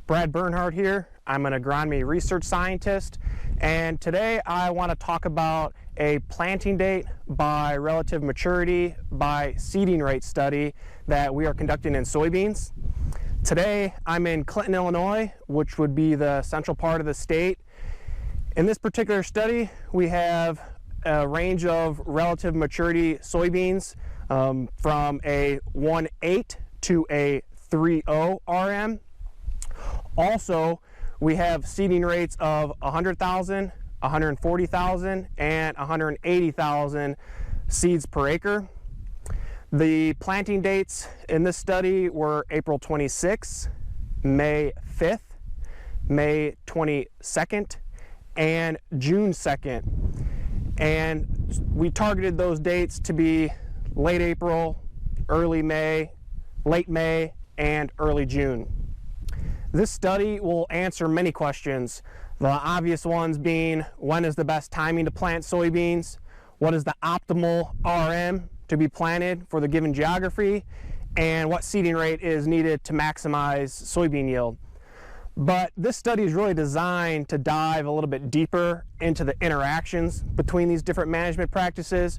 Bernhard here. I'm an Agronomy Research Scientist, and today I want to talk about a planting date by relative maturity by seeding rate study that we are conducting in soybeans. Today I'm in Clinton, Illinois, which would be the central part of the state. In this particular study, we have a range of relative maturity soybeans from a 1.8 to a 3.0 RM. Also, we have seeding rates of 100,000, 140,000, and 180,000 seeds per acre. The planting dates in this study were April 26th, May 5th, May 22nd, and June 2nd. And we targeted those dates to be late April, early May, late May, and early June. This study will answer many questions, the obvious ones being when is the best timing to plant soybeans, what is the optimal RM to be planted for the given geography, and what seeding rate is needed to maximize soybean yield. But this study is really designed to dive a little bit deeper into the interactions between these different management practices.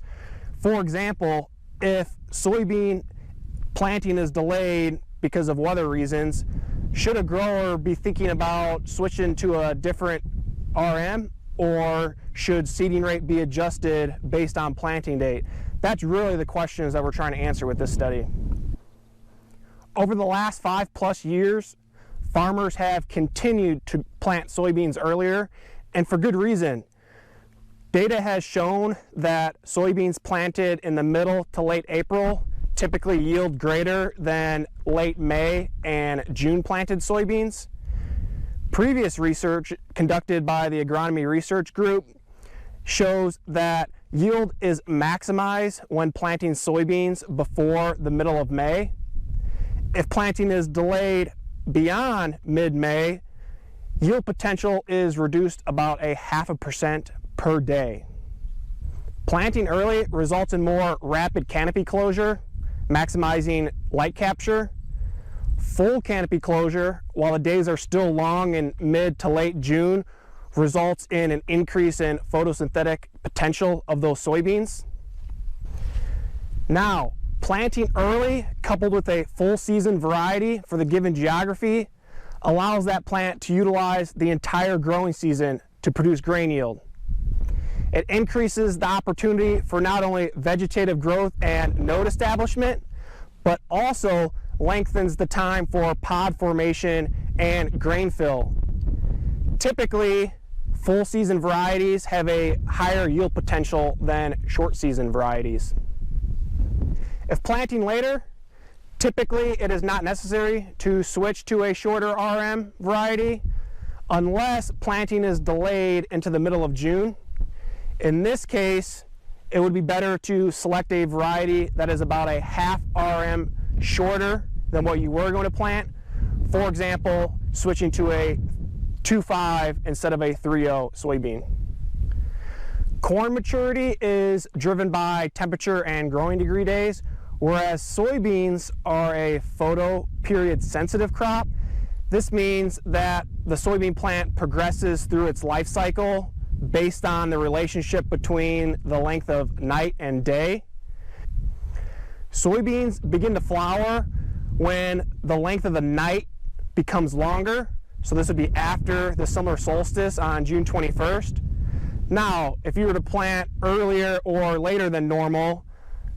For example, if soybean planting is delayed because of weather reasons, should a grower be thinking about switching to a different RM, or should seeding rate be adjusted based on planting date? That's really the questions that we're trying to answer with this study. Over the last 5+ years, farmers have continued to plant soybeans earlier, and for good reason. Data has shown that soybeans planted in the middle to late April typically yield greater than late May and June planted soybeans. Previous research conducted by the Agronomy Research Group shows that yield is maximized when planting soybeans before the middle of May. If planting is delayed beyond mid-May, yield potential is reduced about 0.5% per day. Planting early results in more rapid canopy closure, maximizing light capture. Full canopy closure, while the days are still long in mid to late June, results in an increase in photosynthetic potential of those soybeans. Now, planting early coupled with a full season variety for the given geography allows that plant to utilize the entire growing season to produce grain yield. It increases the opportunity for not only vegetative growth and node establishment, but also lengthens the time for pod formation and grain fill. Typically, full season varieties have a higher yield potential than short season varieties. If planting later, typically it is not necessary to switch to a shorter RM variety unless planting is delayed into the middle of June. In this case, it would be better to select a variety that is about 0.5 RM shorter than what you were going to plant. For example, switching to a 2.5 instead of a 3.0 soybean. Corn maturity is driven by temperature and growing degree days, whereas soybeans are a photo period sensitive crop. This means that the soybean plant progresses through its life cycle based on the relationship between the length of night and day. Soybeans begin to flower when the length of the night becomes longer. So this would be after the summer solstice on June 21st. Now, if you were to plant earlier or later than normal,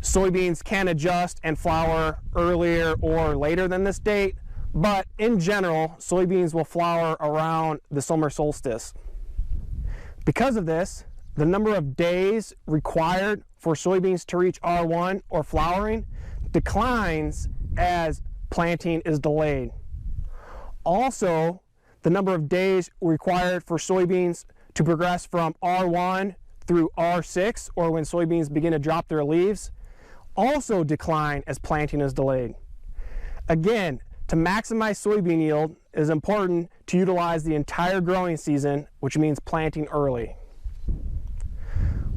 soybeans can adjust and flower earlier or later than this date, but in general, soybeans will flower around the summer solstice. Because of this, the number of days required for soybeans to reach R1 or flowering declines as planting is delayed. Also, the number of days required for soybeans to progress from R1 through R6, or when soybeans begin to drop their leaves, also decline as planting is delayed. Again, to maximize soybean yield, it is important to utilize the entire growing season, which means planting early.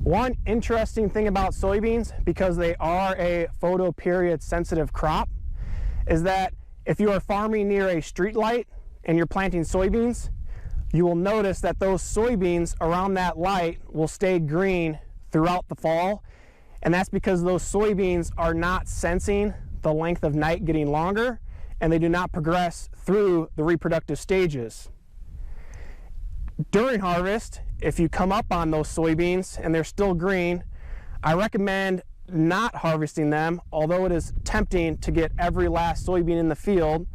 One interesting thing about soybeans, because they are a photoperiod sensitive crop, is that if you are farming near a street light, and you're planting soybeans, you will notice that those soybeans around that light will stay green throughout the fall, and that's because those soybeans are not sensing the length of night getting longer, and they do not progress through the reproductive stages. During harvest, if you come up on those soybeans and they're still green, I recommend not harvesting them. Although it is tempting to get every last soybean in the field,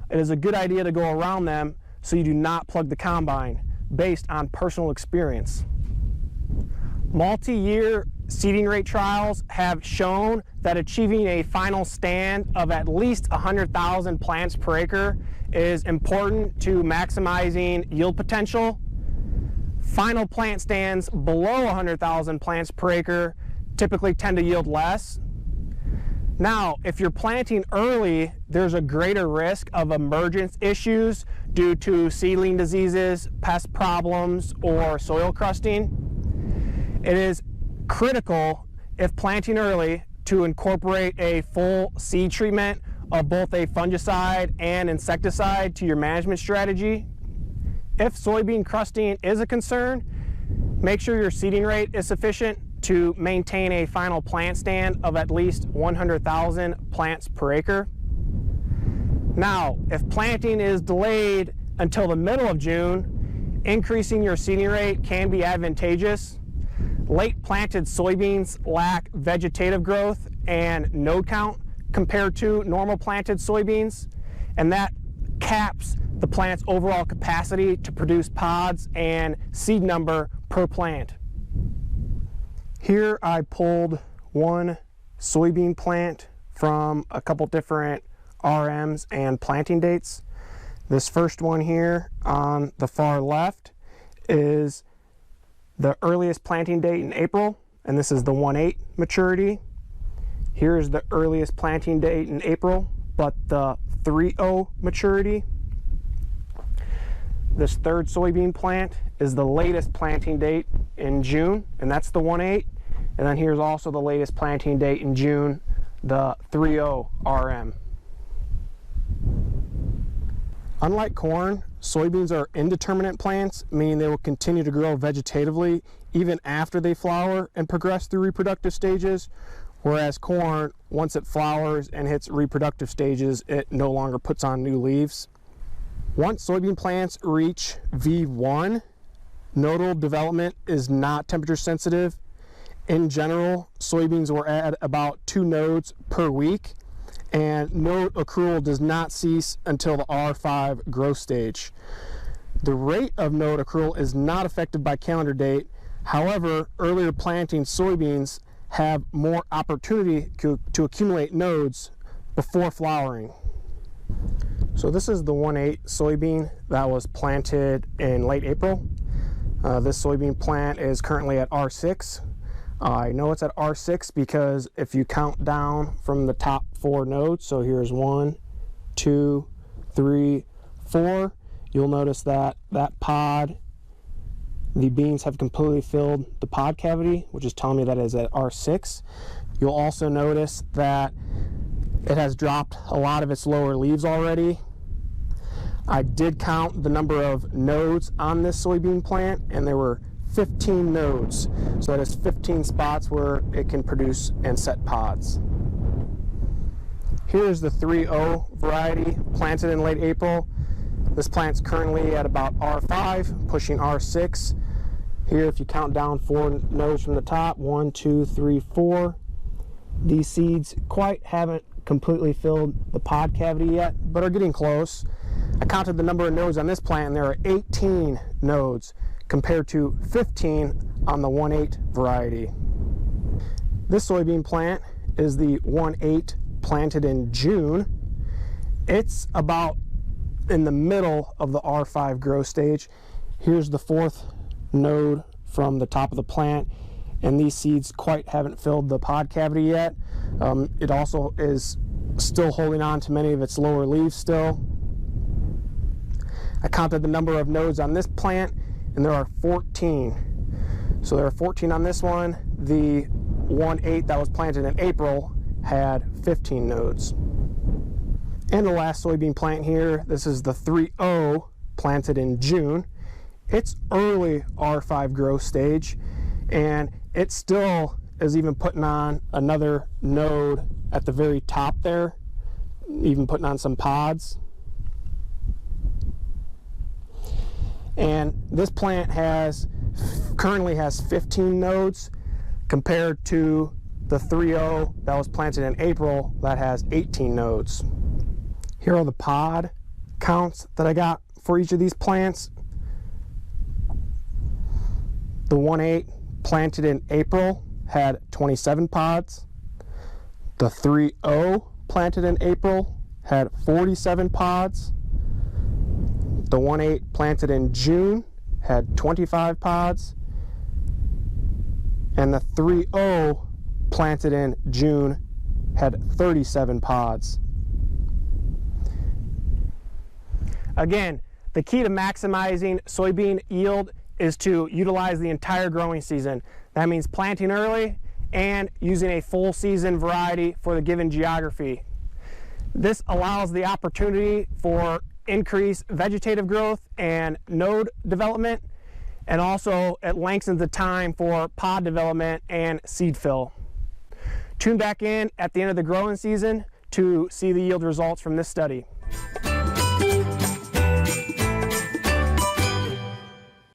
it is a good idea to go around them so you do not plug the combine, based on personal experience. Multi-year seeding rate trials have shown that achieving a final stand of at least 100,000 plants per acre is important to maximizing yield potential. Final plant stands below 100,000 plants per acre typically tend to yield less. Now, if you're planting early, there's a greater risk of emergence issues due to seedling diseases, pest problems, or soil crusting. It is critical, if planting early, to incorporate a full seed treatment of both a fungicide and insecticide to your management strategy. If soybean crusting is a concern, make sure your seeding rate is sufficient to maintain a final plant stand of at least 100,000 plants per acre. Now, if planting is delayed until the middle of June, increasing your seeding rate can be advantageous. Late planted soybeans lack vegetative growth and node count compared to normal planted soybeans, and that caps the plant's overall capacity to produce pods and seed number per plant. Here I pulled one soybean plant from a couple different RMs and planting dates. This first one here on the far left is the earliest planting date in April, and this is the 1/8 maturity. Here's the earliest planting date in April, but the 3/0 maturity. This third soybean plant is the latest planting date in June, and that's the 1/8. And then here's also the latest planting date in June, the 3/0 RM. Unlike corn, soybeans are indeterminate plants, meaning they will continue to grow vegetatively even after they flower and progress through reproductive stages, whereas corn, once it flowers and hits reproductive stages, it no longer puts on new leaves. Once soybean plants reach V1, nodal development is not temperature sensitive. In general, soybeans will add about 2 nodes per week, and node accrual does not cease until the R5 growth stage. The rate of node accrual is not affected by calendar date. However, earlier planting soybeans have more opportunity to accumulate nodes before flowering. So this is the 1/8 soybean that was planted in late April. This soybean plant is currently at R6. I know it's at R6 because if you count down from the top 4 nodes, so here's 1, 2, 3, 4, you'll notice that the beans have completely filled the pod cavity, which is telling me that it is at R6. You'll also notice that it has dropped a lot of its lower leaves already. I did count the number of nodes on this soybean plant, and there were 15 nodes. So that is 15 spots where it can produce and set pods. Here's the 3/0 variety planted in late April. This plant's currently at about R5, pushing R6. Here, if you count down 4 nodes from the top, 1, 2, 3, 4. These seeds quite haven't completely filled the pod cavity yet, but are getting close. I counted the number of nodes on this plant, and there are 18 nodes compared to 15 on the 1/8 variety. This soybean plant is the 1/8 planted in June. It's about in the middle of the R5 growth stage. Here's the 4th node from the top of the plant, and these seeds quite haven't filled the pod cavity yet. It also is still holding on to many of its lower leaves still. I counted the number of nodes on this plant, and there are 14. So there are 14 on this one. The 1/8 that was planted in April had 15 nodes. And the last soybean plant here, this is the 3/0 planted in June. It's early R5 growth stage, and it still is even putting on another node at the very top there, even putting on some pods. And this plant currently has 15 nodes compared to the 3.0 that was planted in April that has 18 nodes. Here are the pod counts that I got for each of these plants. The 1.8 planted in April had 27 pods. The 3.0 planted in April had 47 pods. The 1.8 planted in June had 25 pods. And the 3.0 planted in June had 37 pods. Again, the key to maximizing soybean yield is to utilize the entire growing season. That means planting early and using a full season variety for the given geography. This allows the opportunity for increased vegetative growth and node development, and also it lengthens the time for pod development and seed fill. Tune back in at the end of the growing season to see the yield results from this study.